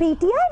PTI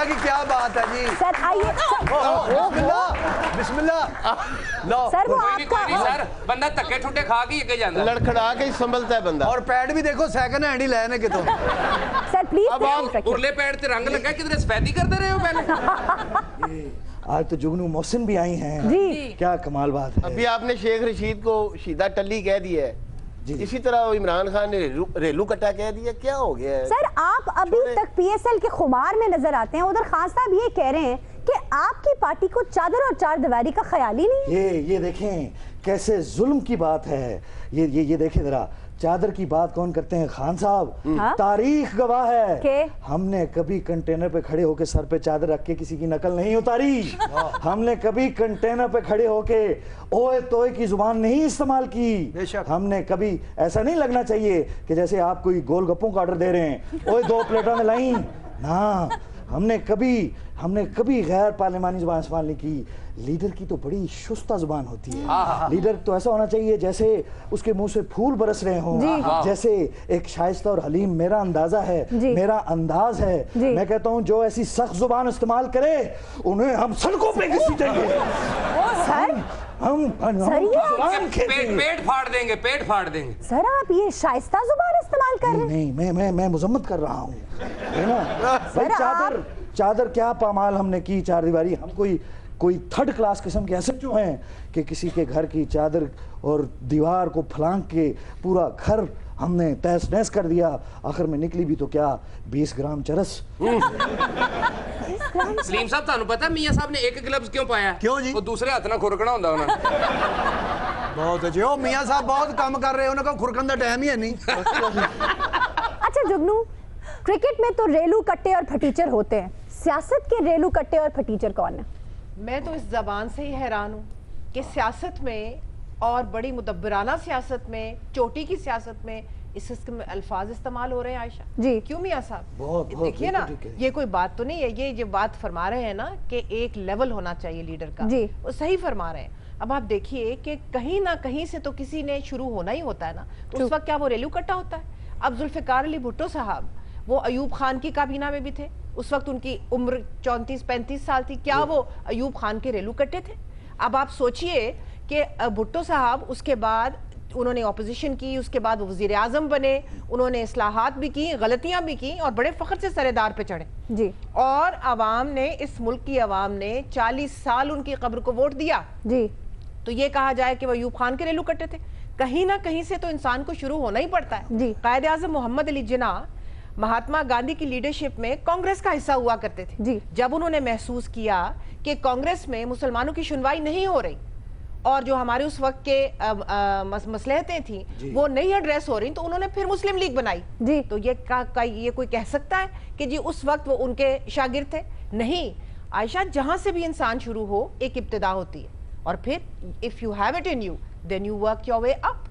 اللہ کی کیا بات ہے جی. سر آئیے. بسم اللہ. سر وہ کوئی آپ کا نہیں سر, بندہ تکے ٹھوٹے کھا کے اگے جاندہ. لڑکھڑا کے ہی سنبھلتا ہے بندہ. اور پیڈ بھی دیکھو سیکنڈ ہینڈ ہی لینے کے تو. سر پلیز اب آپ ارلے پیڑ تے رنگ لگا کدھر سفیدی کر دے رہے ہو پہلے. آج تو جگنو محسن بھی آئی ہیں. جی کیا کمال بات ہے. ابھی آپ نے شیخ رشید کو شیدہ ٹلی کہہ دیا ہے, اسی طرح عمران خان نے ریلو کٹا کہہ دیا. کیا ہو گیا ہے سر, آپ ابھی تک پی ایس ایل کے خمار میں نظر آتے ہیں. ادھر خان صاحب یہ کہہ رہے ہیں کہ آپ کی پارٹی کو چادر اور چار دیواری کا خیال ہی نہیں. یہ دیکھیں کیسے ظلم کی بات ہے. یہ دیکھیں ذرا, چادر کی بات کون کرتے ہیں خان صاحب؟ تاریخ گواہ ہے کہ ہم نے کبھی کنٹینر پہ کھڑے ہو کے سر پہ چادر رکھ کے کسی کی نقل نہیں اتاری. ہم نے کبھی کنٹینر پہ کھڑے ہو کے اوئے توئے کی زبان نہیں استعمال کی. ہم نے کبھی ایسا نہیں لگنا چاہیے کہ جیسے آپ کوئی گول گپوں کا آرڈر دے رہے ہیں, اوئے 2 پلیٹوں میں لائیں نا. ہم نے کبھی غیر پارلیمانی زبان استعمال نہیں کی. لیڈر کی تو بڑی شستہ زبان ہوتی ہے. لیڈر تو ایسا ہونا چاہیے جیسے اس کے منہ سے پھول برس رہے ہوں, جیسے ایک شائستہ اور حلیم میرا اندازہ ہے, میرا انداز ہے. میں کہتا ہوں جو ایسی سخت زبان استعمال کرے انہیں ہم سڑکوں پہ گھسیٹیں گے. ہم پیٹ پھاڑ دیں گے, پیٹ پھاڑ دیں گے. سر آپ یہ شائستہ زبان استعمال کر رہے ہیں. نہیں, میں مذمت کر رہا ہوں, ہے نا. چادر کیا پامال ہم نے کی, چار دیواری. ہم کوئی تھرڈ کلاس قسم کے ایسے جو ہیں کہ کسی کے گھر کی چادر اور دیوار کو پھلانگ کے پورا گھر ہم نے تہس نہس کر دیا. آخر میں نکلی بھی تو کیا 20 گرام چرس. سلیم صاحب تانوں پتہ میاں صاحب نے ایک گلوز کیوں پایا؟ کیوں جی؟ وہ دوسرے ہاتھ نہ کھرکنا ہوندا انہاں نے. بہت اچھے ہو میاں صاحب, بہت کام کر رہے ہیں. انہوں کا کھرکن دا ٹائم ہی ہے نہیں. اچھا جگنو, کرکٹ میں تو ریلو کٹے اور پھٹیچر ہوتے ہیں, سیاست کے ریلو کٹے اور پھٹیچر کون ہیں؟ میں تو اس زبان سے ہی حیران ہوں کہ سیاست میں اور بڑی مدبرانہ سیاست میں, چوٹی کی سیاست میں اس قسم میں الفاظ استعمال ہو رہے ہیں. عائشہ جی کیوں میاں صاحب؟ دیکھیے نا, یہ کوئی بات تو نہیں ہے. یہ بات فرما رہے ہیں نا کہ ایک لیول ہونا چاہیے لیڈر کا, وہ صحیح فرما رہے ہیں. اب آپ دیکھیے کہ کہیں نہ کہیں سے تو کسی نے شروع ہونا ہی ہوتا ہے نا. تو اس وقت کیا وہ ریلو کٹا ہوتا ہے؟ اب ذوالفقار علی بھٹو صاحب وہ ایوب خان کی کابینہ میں بھی تھے, اس وقت ان کی عمر 34-35 سال تھی. کیا وہ ایوب خان کے ریلو کٹے تھے؟ اب آپ سوچئے کہ بھٹو صاحب اس کے بعد انہوں نے اپوزیشن کی, اس کے بعد وہ وزیر اعظم بنے, انہوں نے اصلاحات بھی کی, غلطیاں بھی کی, اور بڑے فخر سے سردار پہ چڑھے. جی اور عوام نے, اس ملک کی عوام نے 40 سال ان کی قبر کو ووٹ دیا. جی تو یہ کہا جائے کہ وہ ایوب خان کے ریلو کٹے تھے؟ کہیں نہ کہیں سے تو انسان کو شروع ہونا ہی پڑتا ہے. جی قائد اعظم محمد علی جناح مہاتما گاندھی کی لیڈرشپ میں کانگریس کا حصہ ہوا کرتے تھے. جی جب انہوں نے محسوس کیا کہ کانگریس میں مسلمانوں کی سنوائی نہیں ہو رہی اور جو ہمارے اس وقت کے مصلحتیں تھیں وہ نہیں ایڈریس ہو رہی, تو انہوں نے پھر مسلم لیگ بنائی. جی تو یہ کوئی کہہ سکتا ہے کہ جی اس وقت وہ ان کے شاگرد تھے؟ نہیں. عائشہ, جہاں سے بھی انسان شروع ہو ایک ابتدا ہوتی ہے, اور پھر if you have it in you then you work your way up.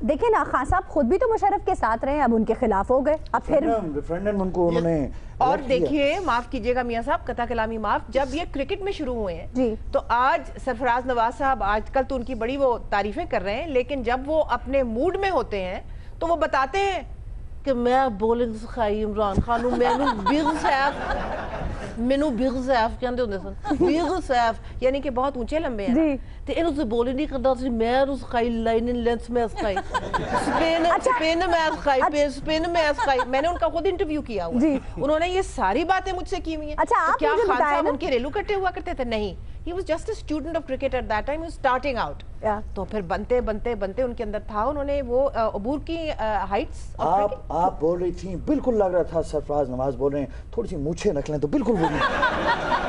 دیکھیں نا, خان صاحب خود بھی تو مشرف کے ساتھ رہے, اب ان کے خلاف ہو گئے, اب پھر ریفرینڈم ان کو انہوں نے. اور دیکھیے, معاف کیجئے گا میاں صاحب, قطع کلامی معاف, جب یہ کرکٹ میں شروع ہوئے ہیں تو آج سرفراز نواز صاحب آج کل تو ان کی بڑی وہ تعریفیں کر رہے ہیں, لیکن جب وہ اپنے موڈ میں ہوتے ہیں تو وہ بتاتے ہیں کہ میں بولنگ سکھائی عمران خان, مینو بگ سیف کہندے ہوندے سن, بگ سیف یعنی کہ بہت اونچے لمبے ہیں, تے اینو سے بولنگ نہیں کردا سی, میں نو سکھائی لائن ان لینس میں سکھائی, سپین میں سکھائی, سپین میں سکھائی. میں نے ان کا خود انٹرویو کیا ہوا, انہوں نے یہ ساری باتیں مجھ سے کی ہوئی ہیں. کیا خان صاحب ان کے ریلو کٹے ہوا کرتے تھے؟ نہیں. He was just a student of cricket at that time. He was starting out. تو پھر بنتے ان کے اندر تھا, انہوں نے وہ عبور کی ہائٹس. آپ بول رہی تھیں, بالکل لگ رہا تھا سرفراز نواز بول رہے ہیں, تھوڑی سی مونچھیں رکھ لیں تو بالکل بول رہی.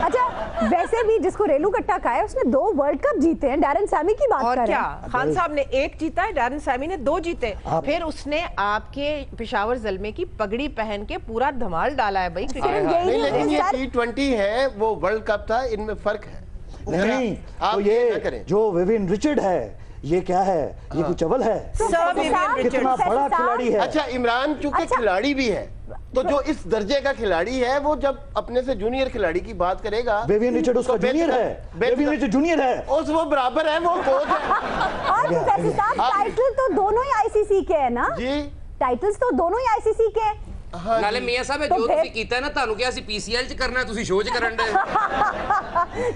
اچھا ویسے بھی جس کو ریلو کٹا کہا ہے اس نے 2 ورلڈ کپ جیتے ہیں. ڈیرن سیمی کی بات کر رہے ہیں. اور کیا, خان صاحب نے 1 جیتا ہے, ڈیرن سیمی نے 2 جیتے. پھر اس نے آپ کے پشاور زلمے کی پگڑی پہن کے پورا دھمال ڈالا ہے بھائی. لیکن یہ T20 ہے, وہ ورلڈ کپ تھا, ان میں فرق ہے. نہیں تو یہ جو ویوین رچرڈ ہے, یہ کیا ہے, یہ کچھ اول ہے, کتنا بڑا کھلاڑی ہے. اچھا عمران چونکہ کھلاڑی بھی ہے, تو جو اس درجے کا کھلاڑی ہے وہ جب اپنے سے جونیئر کھلاڑی کی بات کرے گا, ویوین رچرڈ اس کا جونیئر ہے, ویوین رچرڈ جونیئر ہے, اس وہ برابر ہے, وہ کوچ ہے. اور پروفیسر صاحب ٹائٹل تو دونوں ہی آئی سی سی کے ہیں نا. جی ٹائٹلز تو دونوں ہی آئی سی سی کے ہیں. ਨਾਲੇ ਮੀਆਂ ਸਾਹਿਬ ਜੋ ਤੁਸੀਂ ਕੀਤਾ ਨਾ ਤੁਹਾਨੂੰ ਕਿਹਾ ਸੀ ਪੀਸੀਐਲ ਚ ਕਰਨਾ ਤੁਸੀਂ ਸ਼ੋਅ ਚ ਕਰਨ ਦੇ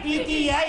PTI।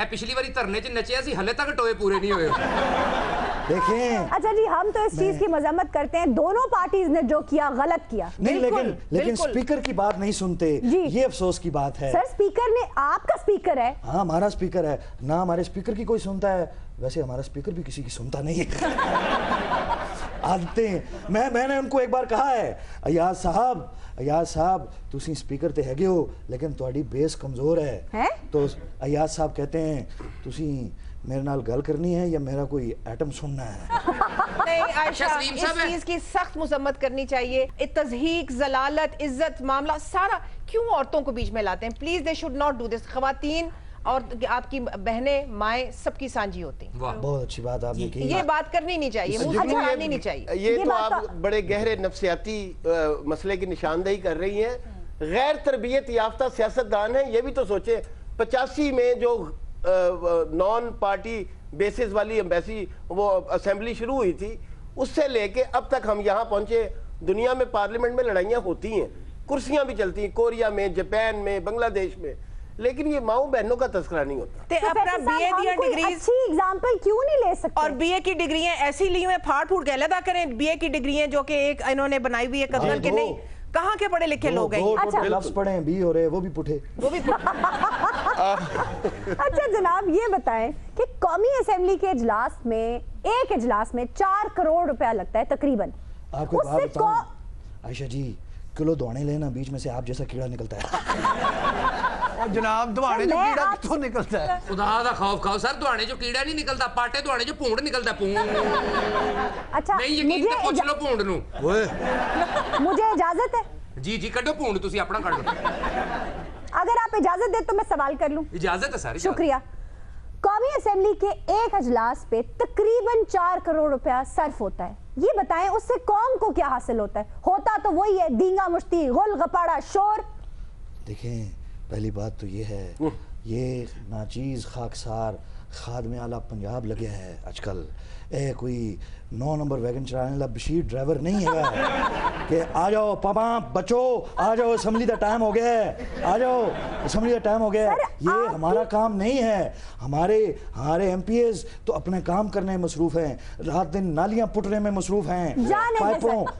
ਇਹ ਪਿਛਲੀ ਵਾਰੀ ਧਰਨੇ 'ਚ ਨੱਚਿਆ ਸੀ, ਹਲੇ ਤੱਕ ਟੋਏ ਪੂਰੇ ਨਹੀਂ ਹੋਏ। دیکھیں اچھا جی ہم تو اس چیز کی مذمت کرتے ہیں دونوں پارٹیز نے جو کیا غلط کیا نہیں لیکن سپیکر کی بات نہیں سنتے یہ افسوس کی بات ہے سر سپیکر نے آپ کا سپیکر ہے ہاں ہمارا سپیکر ہے نہ ہمارے سپیکر کی کوئی سنتا ہے ویسے ہمارا سپیکر بھی کسی کی سنتا نہیں ہے آتے ہیں میں نے ان کو ایک بار کہا ہے ایاز صاحب تسی سپیکر تے ہے گے ہو لیکن تہاڈی بیس کمزور ہے تو ایاز صاحب کہتے ہیں تسی میرے نال گل کرنی ہے یا میرا کوئی ایٹم سننا ہے نہیں عائشہ اس چیز کی سخت مذمت کرنی چاہیے تضحیک ضلالت عزت معاملہ سارا کیوں عورتوں کو بیچ میں لاتے ہیں please they should not do this خواتین اور آپ کی بہنیں مائیں سب کی سانجھی ہوتی ہیں بہت اچھی بات آپ نے کی یہ بات کرنی نہیں چاہیے منہ سے نکالنی نہیں چاہیے یہ تو آپ بڑے گہرے نفسیاتی مسئلے کی نشاندہی کر رہی ہیں غیر تربیت یافتہ سیاستدان ہیں یہ بھی تو سوچیں 85 میں جو نان پارٹی بیسز والی ایمبیسی وہ اسمبلی شروع ہوئی تھی اس سے لے کے اب تک ہم یہاں پہنچے دنیا میں پارلیمنٹ میں لڑائیاں ہوتی ہیں کرسیاں بھی چلتی ہیں کوریا میں جاپان میں بنگلہ دیش میں لیکن یہ ماؤں بہنوں کا تذکرہ نہیں ہوتا اپنا بی اے دیا ڈگریز اچھی ایگزامپل کیوں نہیں لے سکتے اور بی اے کی ڈگریاں ایسی لی ہوئے پھاڑ پھوڑ کے علیحدہ کریں بے کی ڈگریاں جو کہ ایک انہوں نے بنائی ہوئی ہے قدر کے نہیں کہاں کے پڑھے لکھے لوگ ہیں لفظ پڑھیں بھی ہو رہے وہ بھی پٹھے اچھا جناب یہ بتائیں کہ قومی اسمبلی کے اجلاس میں ایک اجلاس میں 4 کروڑ روپیہ لگتا ہے تقریباً آپ کو بات بتاؤں عائشہ جی کلو دوانے لینا بیچ میں سے آپ جیسا کیڑا نکلتا ہے جناب دوانے جو کیڑا کتوں نکلتا ہے خدا دا خوف کھاؤ سر دوانے جو کیڑا نہیں نکلتا پاٹے دوانے جو پونڈ نکلتا پونڈ اچھا نہیں یقین تے پوچھ لو پونڈ نو مجھے اجازت ہے جی کڈو پونڈ تسی اپنا کڈ لو اگر آپ اجازت دیں تو میں سوال کر لوں اجازت ہے ساری شکریہ قومی اسمبلی کے ایک اجلاس پہ تقریباً 4 کروڑ روپیہ صرف ہوتا ہے یہ بتائیں اس سے قوم کو کیا حاصل ہوتا ہے ہوتا تو وہی ہے دینگا مشتی غل غپاڑا شور دیکھیں پہلی بات تو یہ ہے یہ ناچیز خاکسار خادم اعلیٰ پنجاب لگے ہے آج کل کوئی 9 نمبر ویگن چلانے والا بشیر ڈرائیور نہیں ہے کہ آ جاؤ پاپا بچو آ جاؤ اسمبلی کا ٹائم ہو گیا ہے آ جاؤ اسمبلی کا ٹائم ہو گیا ہے یہ ہمارا کام نہیں ہے ہمارے ایم پی ایز تو اپنے کام کرنے میں مصروف ہیں رات دن نالیاں پٹنے میں مصروف ہیں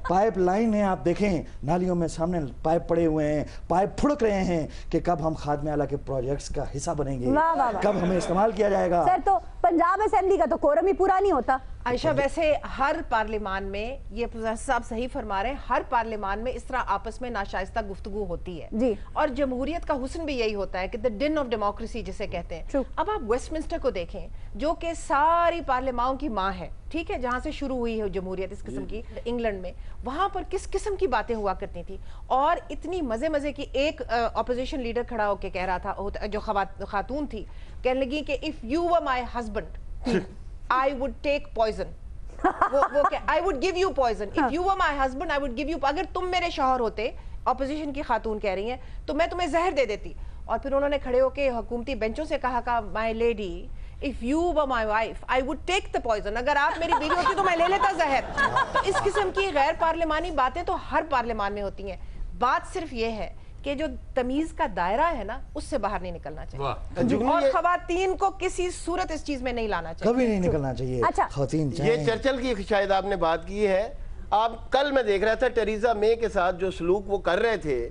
پائپ لائن ہیں آپ دیکھیں نالیوں میں سامنے پائپ پڑے ہوئے ہیں پائپ پھڑک رہے ہیں کہ کب ہم خادم اعلیٰ کے پروجیکٹس کا حصہ بنیں گے کب ہمیں استعمال کیا جائے گا سر تو پنجاب اسمبلی کا تو کورم ہی پورا نہیں ہوتا عائشہ ویسے ہر پارلیمان میں یہ صاحب صحیح فرما رہے ہیں ہر پارلیمان میں اس طرح آپس میں ناشائستہ گفتگو ہوتی ہے جی اور جمہوریت کا حسن بھی یہی ہوتا ہے کہ the din of democracy جسے کہتے ہیں اب آپ ویسٹ منسٹر کو دیکھیں جو کہ ساری پارلیمانوں کی ماں ہے ٹھیک ہے جہاں سے شروع ہوئی ہے جمہوریت اس قسم کی انگلینڈ میں وہاں پر کس قسم کی باتیں ہوا کرتی تھی اور اتنی مزے کی ایک اپوزیشن لیڈر کھڑا ہو کے کہہ رہا تھا جو خاتون تھی کہنے لگی کہ if you were my husband I would take poison وہ کہ I would give you poison if you were my husband I would give you اگر تم میرے شوہر ہوتے اپوزیشن کی خاتون کہہ رہی ہیں تو میں تمہیں زہر دے دیتی اور پھر انہوں نے کھڑے ہو کے حکومتی بینچوں سے کہا my lady if you were my wife I would take the poison اگر آپ میری بیوی ہوتی تو میں لے لیتا زہر تو اس قسم کی غیر پارلیمانی باتیں تو ہر پارلیمان میں ہوتی ہیں بات صرف یہ ہے کہ جو تمیز کا دائرہ ہے نا اس سے باہر نہیں نکلنا چاہیے اور خواتین کو کسی صورت اس چیز میں نہیں لانا چاہیے کبھی نہیں نکلنا چاہیے خواتین یہ چرچل کی شاید آپ نے بات کی ہے آپ کل میں دیکھ رہا تھا ٹریزا مے کے ساتھ جو سلوک وہ کر رہے تھے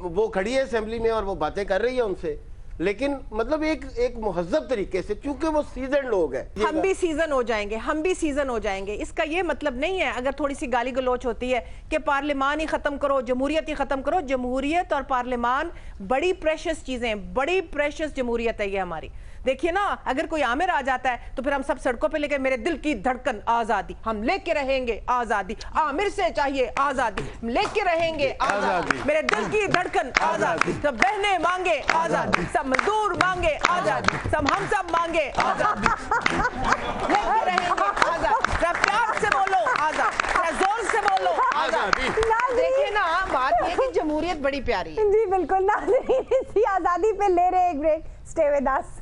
وہ کھڑی ہے اسمبلی میں اور وہ باتیں کر رہی ہے ان سے لیکن مطلب ایک مہذب طریقے سے چونکہ وہ سیزن لوگ ہیں ہم بھی سیزن ہو جائیں گے اس کا یہ مطلب نہیں ہے اگر تھوڑی سی گالی گلوچ ہوتی ہے کہ پارلیمان ہی ختم کرو جمہوریت ہی ختم کرو جمہوریت اور پارلیمان بڑی پریشس چیزیں بڑی پریشس جمہوریت ہے یہ ہماری دیکھیے نا اگر کوئی عامر آ جاتا ہے تو پھر ہم سب سڑکوں پہ لے کے میرے دل کی دھڑکن آزادی ہم لے کے رہیں گے آزادی عامر سے چاہیے آزادی لے کے رہیں گے آزادی میرے دل کی دھڑکن آزادی سب بہنیں مانگے آزادی سب مزدور مانگے آزادی ہم سب مانگے آزادی لے کے رہیں گے آزادی پیار سے بولو آزادی زور سے بولو آزادی دیکھیے نا بات یہ کہ جمہوریت بڑی پیاری ہے جی بالکل ناظرین اسی آزادی پہ لے رہے ایک break stay with us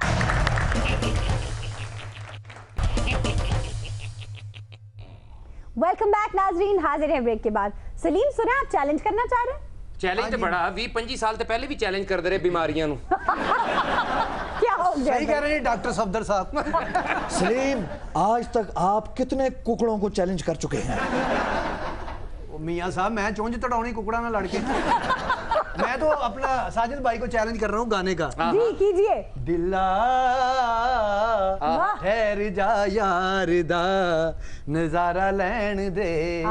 welcome back ناظرین حاضر ہیں بریک کے بعد سلیم سنیں آپ چیلنج کرنا چاہ رہے ہیں چیلنج تو بڑا 20-25 سال تے پہلے بھی چیلنج کر دے رہے بیماریاں نو کیا ہو صحیح کہہ رہے ہیں ڈاکٹر صفدر صاحب. سلیم آج تک آپ کتنے ککڑوں کو چیلنج کر چکے ہیں؟ میاں صاحب میں چونج تڑاؤنی ککڑا نہ لڑ کے. میں تو اپنا ساجد بھائی کو چیلنج کر رہا ہوں گانے کا. جی کیجئے. دلا ٹھہر جا یار دا نظارہ لین دے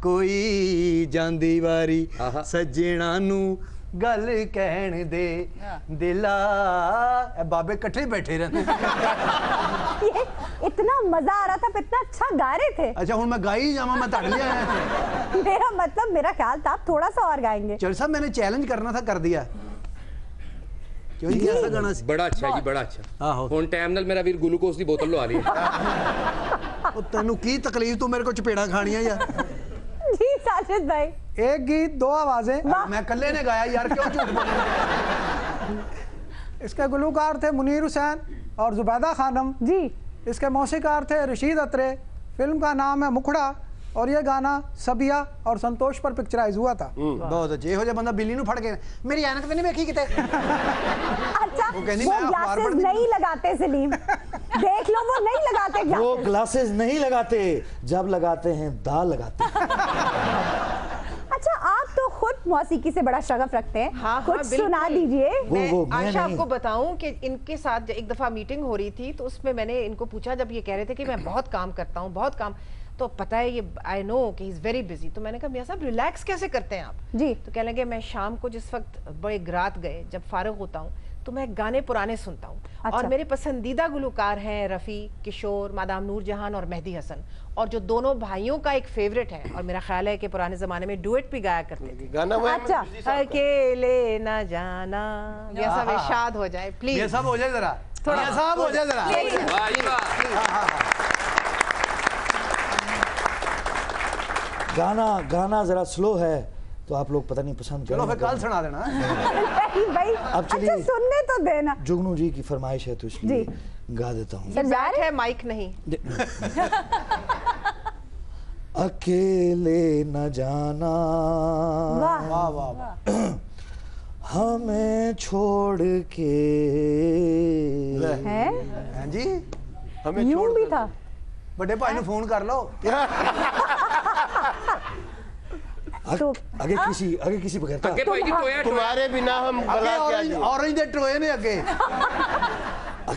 کوئی جاندی واری سجنا نو گل کہن دے دلا. بابے کٹھے بیٹھے رہتے. اتنا مزہ آ رہا تھا, اتنا اچھا گا رہے تھے. اچھا ہوں میں گائی جاما, میں تڑ لیا ہے. میرا مطلب میرا خیال تھا آپ تھوڑا سا اور گائیں گے. چل صاحب میں نے چیلنج کرنا تھا, کر دیا. کیسا گانا سی؟ بڑا اچھا جی, بڑا اچھا. ہن ٹائم نال میرا ویر گلوکوز دی بوتل لوا لی. تینوں کی تکلیف, تو میرے کو چپیڑا کھانیاں یار. جی ساجد بھائی. ایک گیت دو آوازیں. میں کلے نے گایا یار, کیوں جھوٹ بولے. اس کے گلوکار تھے منیر حسین اور زبیدہ خانم. جی. اس کے موسیقار تھے رشید اترے. فلم کا نام ہے مکھڑا اور یہ گانا سبیا اور سنتوش پر پکچرائز ہوا تھا. بہت اچھے. ہو جا بندہ بلی نو پھڑ کے میری اینک تے نہیں ویکھی کتے. اچھا وہ گلاسز نہیں لگاتے سلیم, دیکھ لو وہ نہیں لگاتے. وہ گلاسز نہیں لگاتے, جب لگاتے ہیں دال لگاتے ہیں. اچھا آپ تو خود موسیقی سے بڑا شغف رکھتے ہیں, کچھ سنا دیجئے. میں عائشہ آپ کو بتاؤں کہ ان کے ساتھ ایک دفعہ میٹنگ ہو رہی تھی, تو اس میں میں نے ان کو پوچھا, جب یہ کہہ رہے تھے کہ میں بہت کام کرتا ہوں, بہت کام, تو پتہ ہے یہ آئی نو کہ ہی از ویری بزی. تو میں نے کہا میاں صاحب ریلیکس کیسے کرتے ہیں آپ؟ جی. تو کہنے لگے میں شام کو جس وقت بڑے رات گئے جب فارغ ہوتا ہوں تو میں گانے پرانے سنتا ہوں. اور میرے پسندیدہ گلوکار ہیں رفیع, کشور, مادام نور جہان اور مہدی حسن, اور جو دونوں بھائیوں کا ایک فیوریٹ ہے, اور میرا خیال ہے کہ پرانے زمانے میں ڈویٹ بھی گایا کرتے تھے. گانا وہ اچھا اکیلے نہ جانا. میاں صاحب ارشاد ہو جائے پلیز. میاں صاحب ہو جائے ذرا, میاں صاحب ہو جائے ذرا. گانا ذرا سلو ہے تو آپ لوگ پتہ نہیں پسند کریں. چلو پھر کل سنا دینا. اب چلیے سننے تو دینا. جگنو جی کی فرمائش ہے تو اس لیے گا دیتا ہوں. بیٹھ ہے مائک نہیں. اکیلے نہ جانا ہمیں چھوڑ کے. جی ہمیں چھوڑ بھی تھا. بڑے بھائی نے فون کر لو. اگے کسی بغیر تمہارے بنا ہم اورنج دے ٹوئے نے اگے.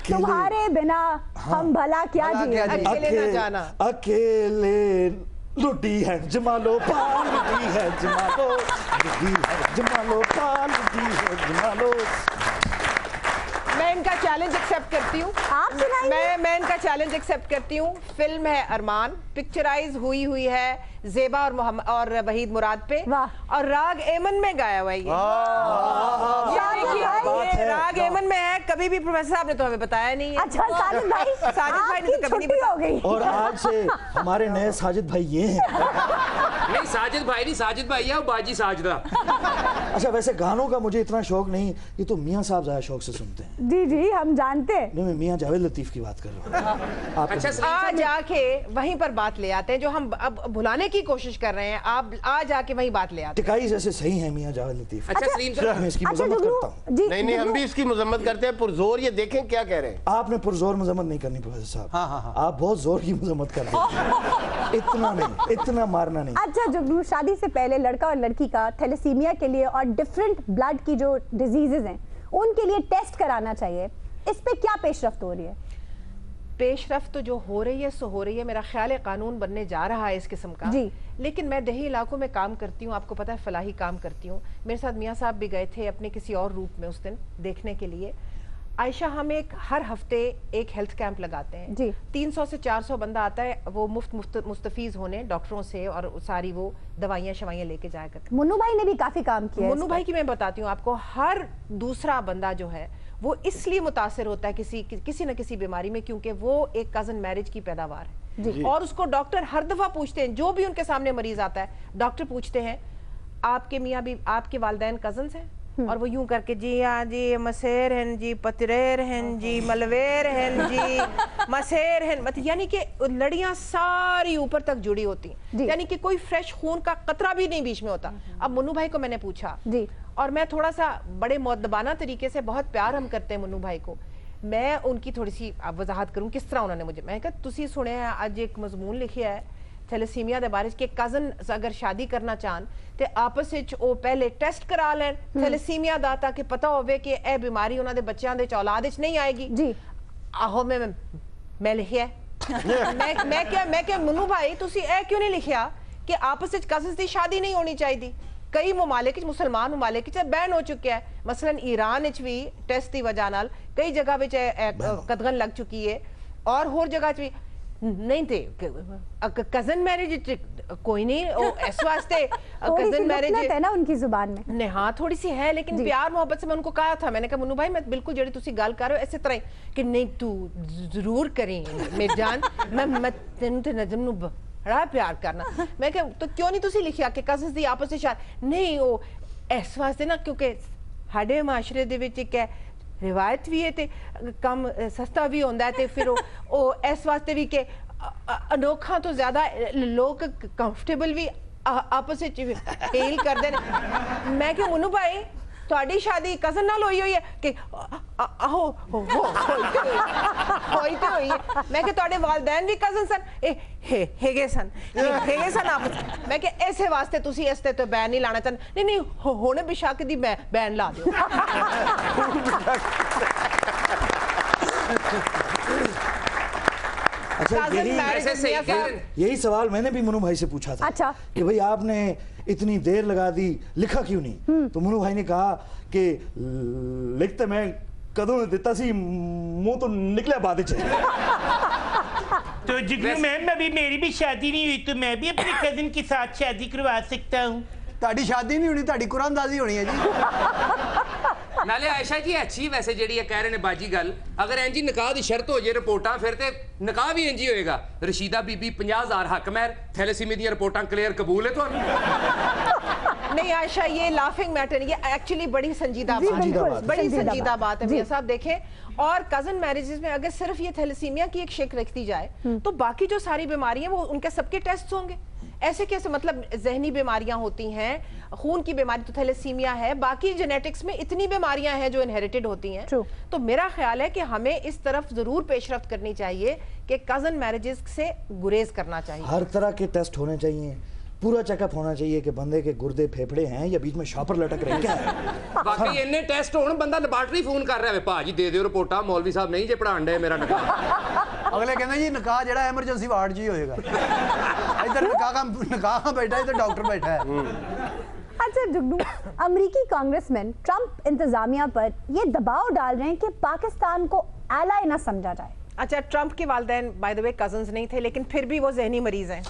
تمہارے بنا ہم بھلا کیا جی. اکیلے نہ جانا. اکیلے لٹی ہے جمالو پال, لٹی ہے جمالو, لٹی ہے جمالو پال, لٹی ہے جمالو. میں ان کا چیلنج ایکسیپٹ کرتی ہوں. آپ سنائیے. میں ان کا چیلنج ایکسیپٹ کرتی ہوں. فلم ہے ارمان, پکچرائز ہوئی ہے زیبا اور وحید مراد پہ, اور راگ ایمن میں گایا ہوا ہے. یہ راگ ایمن میں ہے. کبھی بھی پروفیسر صاحب نے تو ہمیں بتایا نہیں ہے. اچھا ساجد بھائی نے تو کبھی نہیں بتایا. اور آج سے ہمارے نئے ساجد بھائی یہ ہیں. نہیں ساجد بھائی نہیں, ساجد بھائی ہے باجی ساجدہ. اچھا ویسے گانوں کا مجھے اتنا شوق نہیں, یہ تو میاں صاحب زیادہ شوق سے سنتے ہیں. جی جی ہم جانتے ہیں. نہیں میں میاں جاوید لطیف کی بات کر رہا ہوں. اچھا آج آ کے وہیں پر بات لے آتے ہیں جو ہم اب بھلانے کی کوشش کر رہے ہیں. آپ آج آ کے وہیں بات لے آتے ہیں. ٹکائی جیسے صحیح ہے میاں جاوید لطیف. اچھا سلیم صاحب میں اس کی مذمت کرتا ہوں. نہیں ہم بھی اس کی مذمت کرتے ہیں پرزور. یہ دیکھیں کیا کہہ رہے ہیں. آپ نے پرزور مذمت نہیں کرنی پروفیسر صاحب, آپ بہت زور کی مذمت کرتے ہیں. اتنا نہیں, اتنا مارنا نہیں. اچھا جگنو, شادی سے پہلے لڑکا اور لڑکی کا تھیلیسیمیا کے لیے اور ڈفرینٹ بلڈ کی جو ڈیزیزز ہیں ان کے لیے ٹیسٹ کرانا چاہیے, اس پہ کیا پیش رفت ہو رہی ہے؟ پیش رفت تو جو ہو رہی ہے سو ہو رہی ہے. میرا خیال ہے قانون بننے جا رہا ہے اس قسم کا. جی. لیکن میں دیہی علاقوں میں کام کرتی ہوں, آپ کو پتہ ہے فلاحی کام کرتی ہوں. میرے ساتھ میاں صاحب بھی گئے تھے اپنے کسی اور روپ میں اس دن دیکھنے کے لیے. عائشہ ہم ہر ہفتے ایک ہیلتھ کیمپ لگاتے ہیں. جی. 300 سے 400 بندہ آتا ہے, وہ مفت مستفیض ہونے ڈاکٹروں سے, اور ساری وہ دوائیاں شوائیاں لے کے جایا کرتے ہیں. منو بھائی نے بھی کافی کام کیا ہے. منو بھائی کی میں بتاتی ہوں آپ کو, ہر دوسرا بندہ جو ہے وہ اس لیے متاثر ہوتا ہے کسی نہ کسی بیماری میں, کیونکہ وہ ایک کزن میرج کی پیداوار ہے. اور اس کو ڈاکٹر ہر دفعہ پوچھتے ہیں, جو بھی ان کے سامنے مریض آتا ہے ڈاکٹر پوچھتے ہیں آپ کے میاں بھی آپ کے والدین کزنز ہیں, اور وہ یوں کر کے جی ہاں جی مسیر ہیں جی پتریر ہیں جی ملویر ہیں جی مسیر ہیں, یعنی کہ لڑیاں ساری اوپر تک جڑی ہوتی ہیں, یعنی کہ کوئی فریش خون کا قطرہ بھی نہیں بیچ میں ہوتا. اب منو بھائی کو میں نے پوچھا, اور میں تھوڑا سا بڑے مؤدبانہ طریقے سے, بہت پیار ہم کرتے ہیں منو بھائی کو, میں ان کی تھوڑی سی وضاحت کروں کس طرح انہوں نے مجھے, میں کہا تسی سنے ہیں آج ایک مضمون لکھیا ہے تھیلیسیمیا دے بارے کہ کزن اگر شادی کرنا چاہن تے آپس وچ او پہلے ٹیسٹ کرا لین تھیلیسیمیا دا تاکہ پتہ ہوے کہ اے بیماری انہاں دے بچیاں دے اولاد وچ نہیں آئے گی. جی آہو میں لکھیا میں کہ منو بھائی تسی اے کیوں نہیں لکھیا کہ آپس وچ کزنز دی شادی نہیں ہونی چاہیے. کئی ممالک مسلمان ممالک بین ہو چکے ہیں, مثلا ایران بھی ٹیسٹ دی وجہ نال کئی جگہ قدغن لگ چکی ہے اور ہور جگہ بھی نہیں تھے. کزن میرج کوئی نہیں اس واسطے کزن میرج ہے نا ان کی زبان میں, ہاں تھوڑی سی ہے لیکن پیار محبت سے میں ان کو کہا تھا, میں نے کہا منو بھائی میں بالکل جڑی تسی گل کر رہے ہو ایسے طرح کہ نہیں تو ضرور کریں میری جان, میں تینوں تے نجم نو بڑا پیار کرنا. میں کہ تو کیوں نہیں تسی لکھیا کہ کزنز دی آپس وچ نہیں او اس واسطے نا کیونکہ ہاڈے معاشرے دے وچ ایک روایت بھی ہے تے کم سستا بھی ہوندا ہے تے پھر او اس واسطے بھی کہ انوکھا تو زیادہ لوگ کمفرٹیبل بھی آپس وچ فیل کردے نے. میں کہ منو بھائی تہاڈی شادی کزن نال ہوئی ہے کہ آہو ہوئی تے ہوئی ہے. میں کہ تہاڈے والدین بھی کزن سن ہیگے سن آپس. میں کہ ایسے واسطے تسی اس تے تو بین نہیں لانا چاہتے. نہیں ہونے بشک دی بین لا دیو. یہی سوال میں نے بھی منو بھائی سے پوچھا تھا کہ بھئی آپ نے اتنی دیر لگا دی, لکھا کیوں نہیں؟ تو منو بھائی نے کہا کہ لکھتے میں کدوں دیتا سی منہ تو نکلے بعد چاہیے. تو جگنو میم ابھی میری بھی شادی نہیں ہوئی تو میں بھی اپنے کزن کے ساتھ شادی کروا سکتا ہوں. تہاڈی شادی نہیں ہونی, تہاڈی قرآن دازی ہونی ہے جی. نالے عائشہ جی اچھی ویسے جڑی ہے کہہ رہے نے باجی گل, اگر انجی نکاح دی شرط ہو جائے رپورٹاں پھر تے نکاح بھی انجی ہوئے گا. رشیدہ بی بی 50,000 حق مہر, تھیلیسیمیا دی رپورٹاں کلیئر قبول ہے تو نہیں عائشہ یہ لافنگ میٹر, یہ ایکچولی بڑی سنجیدہ بات ہے. میاں صاحب دیکھیں, اور کزن میرجز میں اگر صرف یہ تھیلیسیمیا کی ایک شک رکھتی جائے تو باقی جو ساری بیماریاں وہ ان کے سب کے ٹیسٹ ہوں گے. ایسے کیسے, مطلب ذہنی بیماریاں ہوتی ہیں, خون کی بیماری تو تھیلیسیمیا ہے, باقی جینیٹکس میں اتنی بیماریاں ہیں جو انہیریٹڈ ہوتی ہیں. تو میرا خیال ہے کہ ہمیں اس طرف ضرور پیش رفت کرنی چاہیے کہ کزن میرجز سے گریز کرنا چاہیے. ہر طرح کے ٹیسٹ ہونے چاہیے, پورا چیک اپ ہونا چاہیے کہ بندے کے گردے پھیپڑے ہیں یا بیچ میں شاپر لٹک رہے کیا ہے. باقی انہیں ٹیسٹ ہون بندہ لیبارٹری فون کر رہا ہے پا جی دے دیو رپورٹاں, مولوی صاحب نہیں جے پڑھان دے میرا نکاح. اگلے کہندے جی نکاح جڑا ایمرجنسی وارڈ جی ہوئے گا, ادھر نکاح بیٹھا ہے ادھر ڈاکٹر بیٹھا ہے. اچھا جگنو, امریکی کانگریس مین ٹرمپ انتظامیہ پر یہ دباؤ ڈال رہے ہیں کہ پاکستان کو ایلائی نہ سمجھا جائے. اچھا ٹرمپ کے والدین بائی دا وے کزنز نہیں تھے لیکن پھر بھی وہ ذہنی مریض ہیں.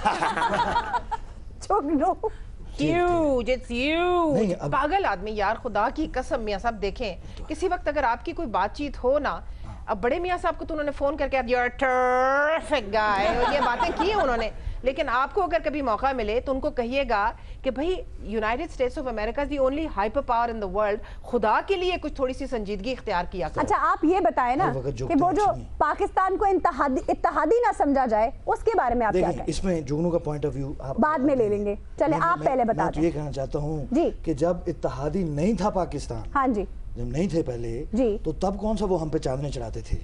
پاگل آدمی یار, خدا کی قسم. میاں صاحب دیکھیں کسی وقت اگر آپ کی کوئی بات چیت ہو نا, اب بڑے میاں صاحب کو تو انہوں نے فون کر کے you're a terrific guy یہ باتیں کی انہوں نے, لیکن آپ کو اگر کبھی موقع ملے تو ان کو کہیے گا کہ بھائی United States of America is the only hyperpower in the world, خدا کے لیے کچھ تھوڑی سی سنجیدگی اختیار کیا کرو. اچھا آپ یہ بتائیں نا کہ وہ جو پاکستان کو اتحادی نہ سمجھا جائے اس کے بارے میں آپ کیا کہیں؟ اس میں جگنو کا پوائنٹ آف ویو بعد میں لے لیں گے, چلیں آپ پہلے بتا دیں. میں یہ کہنا چاہتا ہوں کہ جب اتحادی نہیں تھا پاکستان, ہاں جی جب نہیں تھے پہلے, تو تب کون سا وہ ہم پہ چاندنے چڑھاتے تھے؟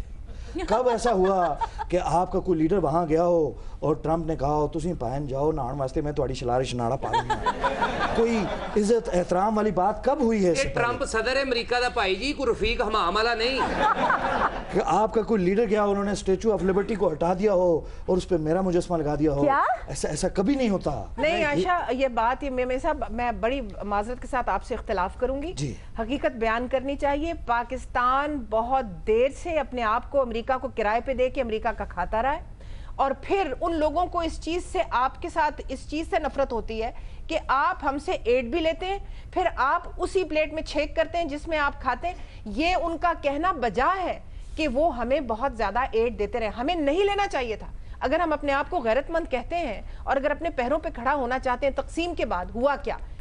کب ایسا ہوا کہ آپ کا کوئی لیڈر وہاں گیا ہو اور ٹرمپ نے کہا ہو تسی پہن جاؤ نہان واسطے میں تہاڈی شلار شناڑا پا لوں گا؟ کوئی عزت احترام والی بات کب ہوئی ہے؟ ٹرمپ صدر امریکہ دا بھائی جی, کوئی رفیق حمام والا نہیں. کہ آپ کا کوئی لیڈر گیا, انہوں نے اسٹیچو آف لبرٹی کو ہٹا دیا ہو اور اس پہ میرا مجسمہ لگا دیا ہو, ایسا کبھی نہیں ہوتا. نہیں عائشہ یہ بات, یہ صاحب میں بڑی معذرت کے ساتھ آپ سے اختلاف کروں گی. حقیقت بیان کرنی چاہیے. پاکستان بہت دیر سے اپنے آپ کو امریکہ کو کرائے پہ دے کے امریکہ کا کھاتا رہا ہے, اور پھر ان لوگوں کو اس چیز سے, آپ کے ساتھ اس چیز سے نفرت ہوتی ہے کہ آپ ہم سے ایڈ بھی لیتے ہیں, پھر آپ اسی پلیٹ میں چھینک کرتے ہیں جس میں آپ کھاتے ہیں. یہ ان کا کہنا بجا ہے کہ وہ ہمیں بہت زیادہ ایڈ دیتے رہے. ہمیں نہیں لینا چاہیے تھا. اگر ہم اپنے آپ کو غیرت مند کہتے ہیں اور اگر اپنے پیروں پہ کھڑا ہونا چاہتے ہیں, تقسیم کے بعد ہوا کیا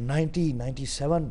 97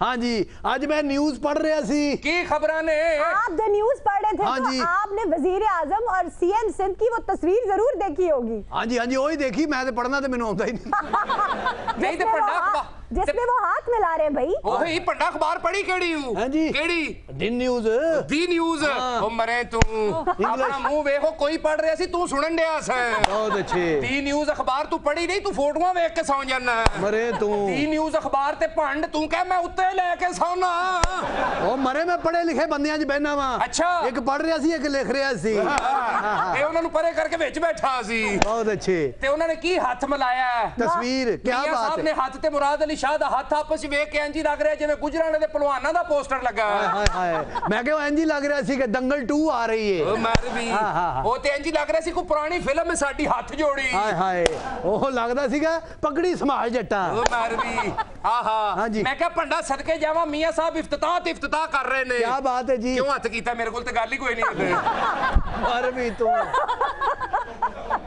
ہاں جی آج میں نیوز پڑھ رہا سی کی خبراں نے آپ جو نیوز پڑھ رہے تھے ہاں تو جی آپ نے وزیر اعظم اور سی ایم سندھ کی وہ تصویر ضرور دیکھی ہوگی. ہاں جی وہی دیکھی میں پڑھنا تو مینوں آتا ہی نہیں جس میں وہ ہاتھ ملا رہے بھائی. وہی پنڈا اخبار پڑھی کیڑی ہوں ہاں جی کیڑی دی نیوز او مرے تو اپنا منہ ویکھو کوئی پڑھ رہا سی تو سنن ڈیا س بہت اچھے دی نیوز اخبار تو پڑھی نہیں تو فوٹوਆਂ ਵੇਖ ਕੇ ਸੌਂ ਜਾਣਾ مرے تو دی نیوز اخبار تے ਭੰਡ ਤੂੰ ਕਹਿ ਮੈਂ ਉੱਤੇ ਲੈ ਕੇ ਸੌਣਾ ਉਹ ਮਰੇ ਮੈਂ ਪੜ੍ਹੇ ਲਿਖੇ ਬੰਦਿਆਂ 'ਚ ਬਹਿਣਾ ਵਾਂ ਅੱਛਾ ਇੱਕ ਪੜ੍ਹ ਰਿਹਾ ਸੀ ਇੱਕ ਲਿਖ ਰਿਹਾ ਸੀ ਇਹ ਉਹਨਾਂ ਨੂੰ ਪਰੇ ਕਰਕੇ ਵਿੱਚ ਬੈਠਾ ਸੀ ਬਹੁਤ ਅੱਛੇ ਤੇ ਉਹਨਾਂ ਨੇ ਕੀ ਹੱਥ ਮਿਲਾਇਆ ਤਸਵੀਰ ਕੀ ਬਾਤ ਹੈ ਸਾਹਿਬ ਨੇ ਹੱਥ ਤੇ ਮੁਰਾਦ ਅਲੀ ਸ਼ਾਹ ਦਾ ਹੱਥ ਆਪਸ ਵਿੱਚ ਵੇਖ ਕੇ ਇੰਜ ਲੱਗ ਰਿਹਾ ਜਿਵੇਂ ਗੁਜਰਾਣੇ ਦੇ ਪਹਿਲਵਾਨਾਂ ਦਾ ਪੋਸਟਰ ਲੱਗਾ ਹਾਏ ਹਾਏ ਮੈਂ ਕਿਹਾ ਇੰਜ ਲੱਗ ਰਿਹਾ ਸੀ ਕਿ ਦੰਗਲ 2 ਆ ਰਹੀ ਹੈ ਉਹ ਮਰ ਵੀ ਉਹ ਤੇ ਇੰਜ ਲੱਗ ਰਿਹਾ ਸੀ ਕੋਈ ਪੁਰਾਣੀ ਫਿਲਮ ਹੈ ਸਾਡੀ ਹੱਥ ਜੋੜੀ ਹਾਏ ਹਾਏ ਉਹ ਲੱਗਦਾ ਸੀਗਾ ਪਗੜੀ ਸੰਭਾਲ ਜੱਟਾ ਉਹ ਮਰ ਵੀ ਆਹਾ ਮੈਂ ਕਿਹਾ ਭੰਡਾ ਸਦਕੇ ਜਾਵਾਂ ਮੀਆਂ ਸਾਹਿਬ ਇਫਤਤਾਹ ਕਰ ਰਹੇ ਨੇ ਕੀ ਬਾਤ ਹੈ ਜੀ ਕਿਉਂ ਹੱਥ ਕੀਤਾ ਮੇਰੇ ਕੋਲ ਤੇ ਗੱਲ ਹੀ ਕੋਈ ਨਹੀਂ ਹੁੰਦੀ ਮਰ ਵੀ ਤੂੰ